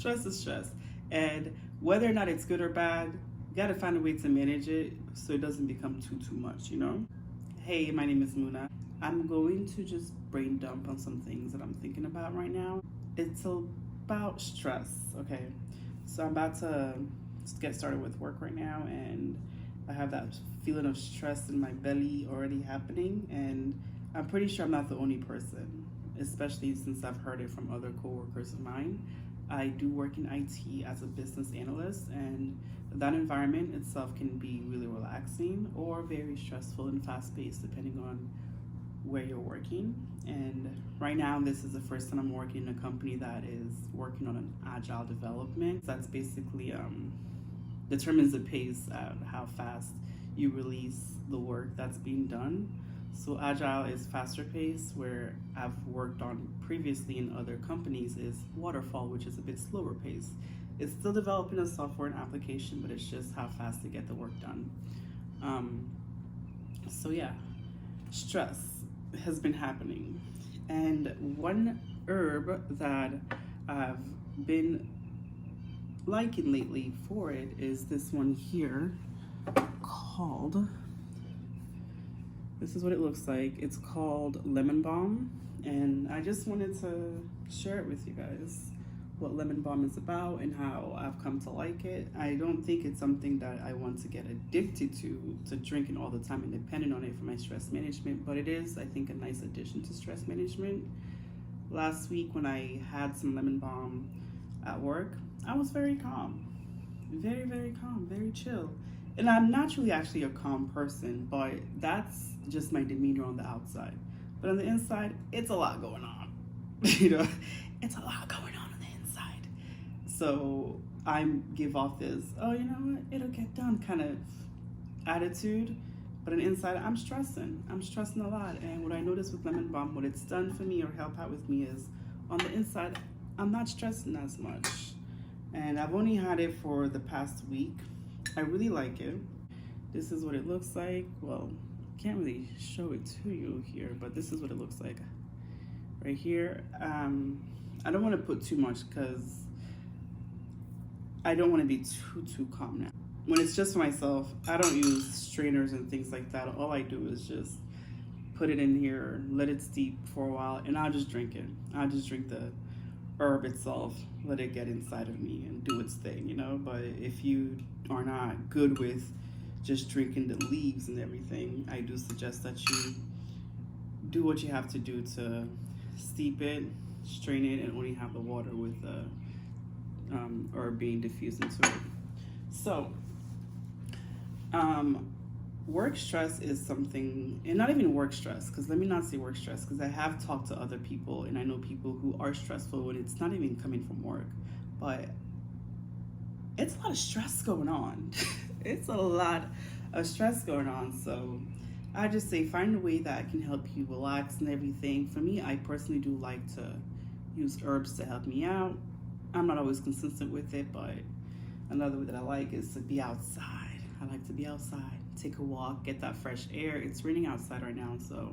Stress is stress. And whether or not it's good or bad, you gotta find a way to manage it so it doesn't become too much, you know? Hey, my name is Muna. I'm going to just brain dump on some things that I'm thinking about right now. It's about stress, okay? So I'm about to get started with work right now, and I have that feeling of stress in my belly already happening, and I'm pretty sure I'm not the only person, especially since I've heard it from other coworkers of mine. I do work in IT as a business analyst, and that environment itself can be really relaxing or very stressful and fast paced depending on where you're working. And right now, this is the first time I'm working in a company that is working on an agile development. That's basically determines the pace at how fast you release the work that's being done. So agile is faster pace, where I've worked on previously in other companies is waterfall, which is a bit slower pace. It's still developing a software and application, but it's just how fast to get the work done. So yeah, stress has been happening. And one herb that I've been liking lately for it is this one here called, this is what it looks like. It's called lemon balm, and I just wanted to share it with you guys what lemon balm is about and how I've come to like it. I don't think it's something that I want to get addicted to drinking all the time and depending on it for my stress management, but it is, I think, a nice addition to stress management. Last week when I had some lemon balm at work, I was very calm, very calm, very chill. And I'm naturally actually a calm person, but that's just my demeanor on the outside. But on the inside, it's a lot going on. You know, it's a lot going on the inside. So I give off this, oh, you know what, it'll get done kind of attitude. But on the inside, I'm stressing. I'm stressing a lot. And what I noticed with lemon balm, what it's done for me or help out with me is on the inside, I'm not stressing as much. And I've only had it for the past week. I really like it. This is what it looks like. Well, can't really show it to you here, but this is what it looks like right here. I don't want to put too much because I don't want to be too calm now. When it's just for myself, I don't use strainers and things like that. All I do is just put it in here, let it steep for a while, and I'll just drink it. I'll just drink the herb itself, let it get inside of me and do its thing, you know. But if you are not good with just drinking the leaves and everything, I do suggest that you do what you have to do to steep it, strain it, and only have the water with the herb being diffused into it. So work stress is something, and not even work stress, because let me not say work stress, because I have talked to other people and I know people who are stressful when it's not even coming from work, but it's a lot of stress going on. It's a lot of stress going on. So I just say find a way that can help you relax and everything. For me, I personally do like to use herbs to help me out. I'm not always consistent with it, but another way that I like is to be outside. I like to be outside, take a walk, get that fresh air. It's raining outside right now, so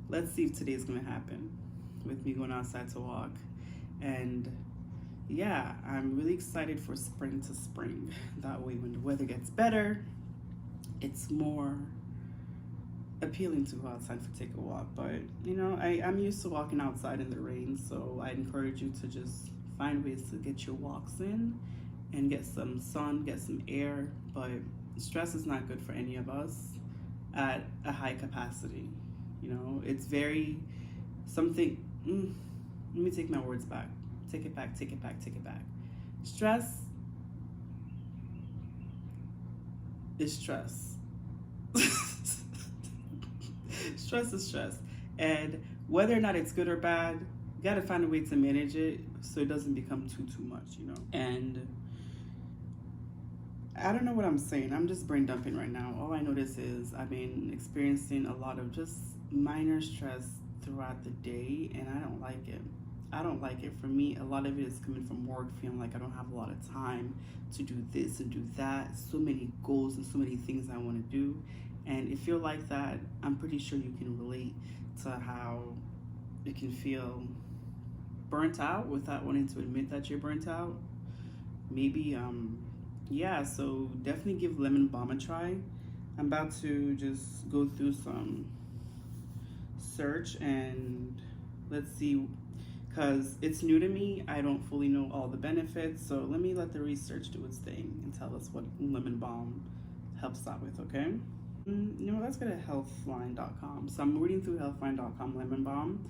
let's see if today's gonna happen with me going outside to walk. And yeah, I'm really excited for spring to spring. That way when the weather gets better, it's more appealing to go outside to take a walk. But you know, I'm used to walking outside in the rain, so I encourage you to just find ways to get your walks in and get some sun, get some air. But stress is not good for any of us at a high capacity. You know, it's very something, let me take my words back. Take it back. Stress is stress. Stress is stress. And whether or not it's good or bad, you gotta find a way to manage it so it doesn't become too much, you know? And I don't know what I'm saying. I'm just brain dumping right now. All I notice is I've been experiencing a lot of just minor stress throughout the day, and I don't like it. I don't like it. For me, a lot of it is coming from work, feeling like I don't have a lot of time to do this and do that. So many goals and so many things I want to do. And if you're like that, I'm pretty sure you can relate to how it can feel burnt out without wanting to admit that you're burnt out, maybe yeah, so definitely give lemon balm a try. I'm about to just go through some search and let's see, because it's new to me. I don't fully know all the benefits, so let me let the research do its thing and tell us what lemon balm helps out with, okay? Let's go to healthline.com. So I'm reading through healthline.com lemon balm.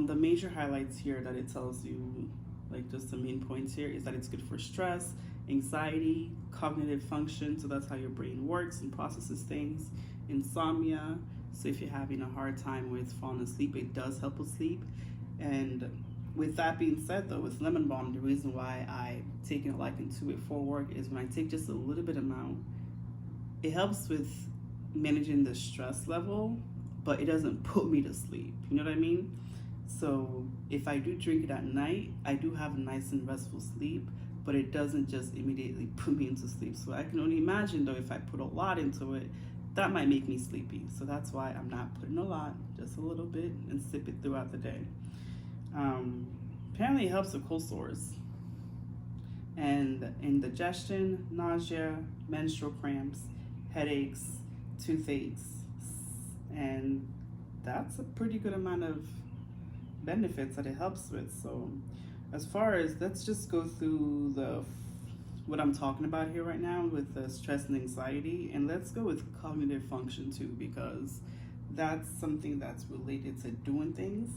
The major highlights here that it tells you, like just the main points here, is that it's good for stress, anxiety, cognitive function, so that's how your brain works and processes things, insomnia, so if you're having a hard time with falling asleep, it does help with sleep. And with that being said, though, with lemon balm, the reason why I've taken a liking to it for work is when I take just a little bit amount, it helps with managing the stress level, but it doesn't put me to sleep. You know what I mean? So if I do drink it at night, I do have a nice and restful sleep, but it doesn't just immediately put me into sleep. So I can only imagine, though, if I put a lot into it, that might make me sleepy. So that's why I'm not putting a lot, just a little bit, and sip it throughout the day. Apparently it helps with cold sores and indigestion, nausea, menstrual cramps, headaches, toothaches, and that's a pretty good amount of benefits that it helps with. So as far as, let's just go through what I'm talking about here right now with the stress and anxiety, and let's go with cognitive function too, because that's something that's related to doing things.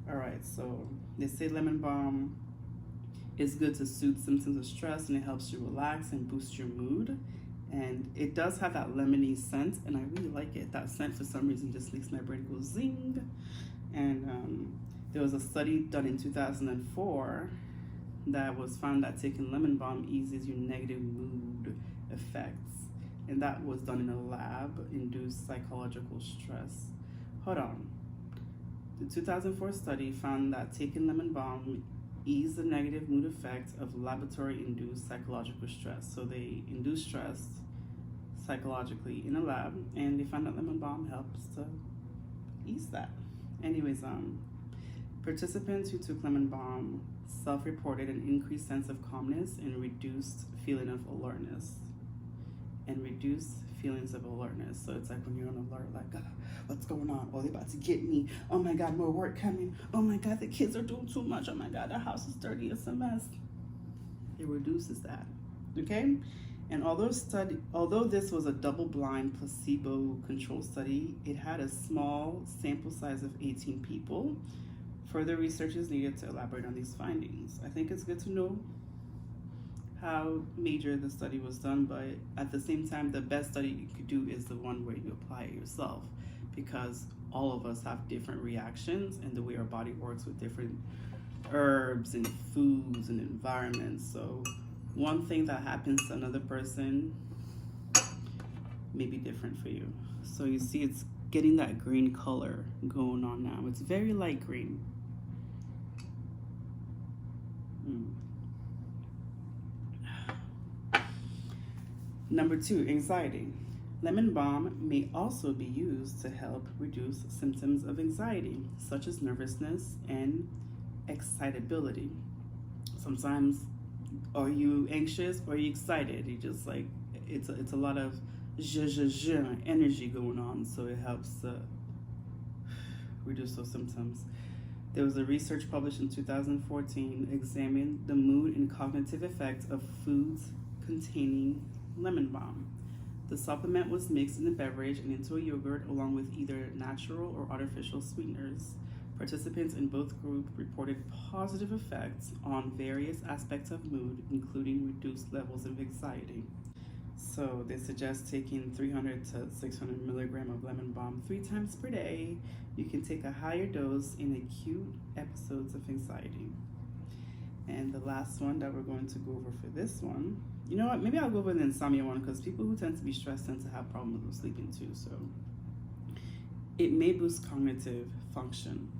All right, so they say lemon balm is good to soothe symptoms of stress, and it helps you relax and boost your mood. And it does have that lemony scent, and I really like it. That scent, for some reason, just makes my brain go zing. And there was a study done in 2004 that was found that taking lemon balm eases your negative mood effects. And that was done in a lab-induced psychological stress. Hold on. The 2004 study found that taking lemon balm eased the negative mood effects of laboratory-induced psychological stress. So they induced stress psychologically in a lab, and they found that lemon balm helps to ease that. Anyways, participants who took lemon balm self-reported an increased sense of calmness and reduced feeling of alertness. So it's like when you're on alert, like, what's going on? Oh, they're about to get me. Oh my God, more work coming. Oh my God, the kids are doing too much. Oh my God, the house is dirty. It's a mess. It reduces that, okay? And although this was a double-blind placebo-controlled study, it had a small sample size of 18 people. Further research is needed to elaborate on these findings. I think it's good to know how major the study was done, but at the same time, the best study you could do is the one where you apply it yourself, because all of us have different reactions and the way our body works with different herbs and foods and environments. So one thing that happens to another person may be different for you. So you see it's getting that green color going on now. It's very light green. Number 2, anxiety. Lemon balm may also be used to help reduce symptoms of anxiety, such as nervousness and excitability. Sometimes, are you anxious or are you excited? You just like, it's a lot of energy going on, so it helps to reduce those symptoms. There was a research published in 2014 examined the mood and cognitive effects of foods containing lemon balm. The supplement was mixed in a beverage and into a yogurt along with either natural or artificial sweeteners. Participants in both groups reported positive effects on various aspects of mood, including reduced levels of anxiety. So they suggest taking 300 to 600 milligrams of lemon balm 3 times per day. You can take a higher dose in acute episodes of anxiety. And the last one that we're going to go over for this one, you know what, maybe I'll go over the insomnia one, because people who tend to be stressed tend to have problems with sleeping too. So it may boost cognitive function.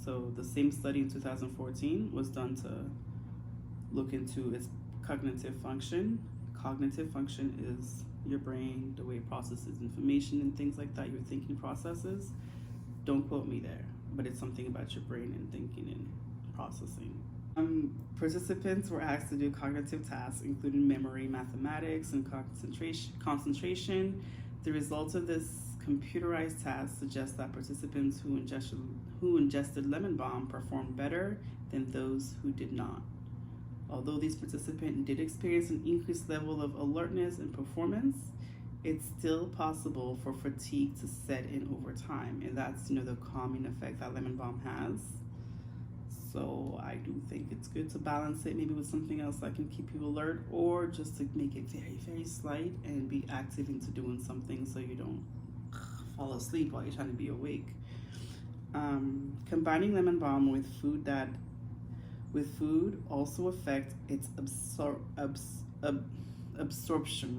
So the same study in 2014 was done to look into its cognitive function. Cognitive function is your brain, the way it processes information and things like that, your thinking processes. Don't quote me there, but it's something about your brain and thinking and processing. Participants were asked to do cognitive tasks, including memory, mathematics, and concentration. The results of this computerized task suggest that participants who ingested lemon balm performed better than those who did not. Although these participants did experience an increased level of alertness and performance, it's still possible for fatigue to set in over time, and that's the calming effect that lemon balm has. So I do think it's good to balance it maybe with something else that can keep you alert, or just to make it very, very slight and be active into doing something so you don't fall asleep while you're trying to be awake. Combining lemon balm with food also affect its absorption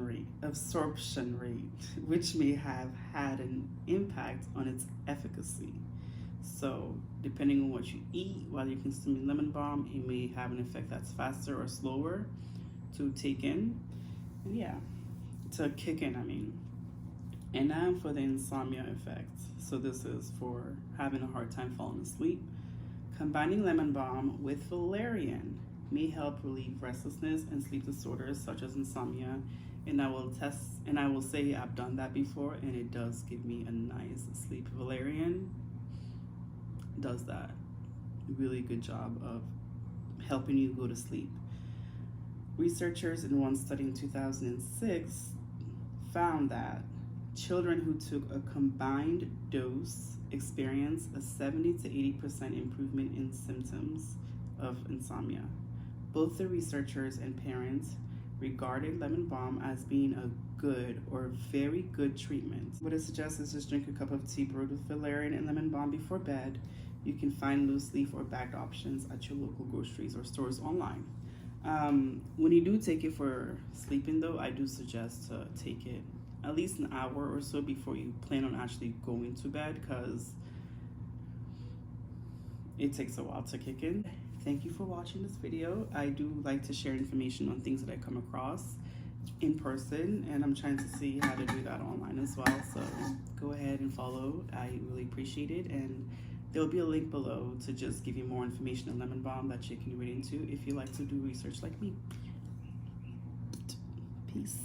rate, which may have had an impact on its efficacy. So depending on what you eat while you're consuming lemon balm, it may have an effect that's faster or slower to take in. And yeah, to kick in, I mean. And now for the insomnia effect. So this is for having a hard time falling asleep. Combining lemon balm with valerian may help relieve restlessness and sleep disorders such as insomnia. And I will say I've done that before, and it does give me a nice sleep. Valerian does that really good job of helping you go to sleep. Researchers in one study in 2006 found that children who took a combined dose experienced a 70 to 80% improvement in symptoms of insomnia. Both the researchers and parents regarded lemon balm as being a good or very good treatment. What I suggest is just drink a cup of tea brewed with valerian and lemon balm before bed. You can find loose leaf or bagged options at your local groceries or stores online. When you do take it for sleeping though, I do suggest to take it at least an hour or so before you plan on actually going to bed, because it takes a while to kick in. Thank you for watching this video. I do like to share information on things that I come across in person, and I'm trying to see how to do that online as well. So go ahead and follow. I really appreciate it, and there'll be a link below to just give you more information on lemon balm that you can read into if you like to do research like me. Peace.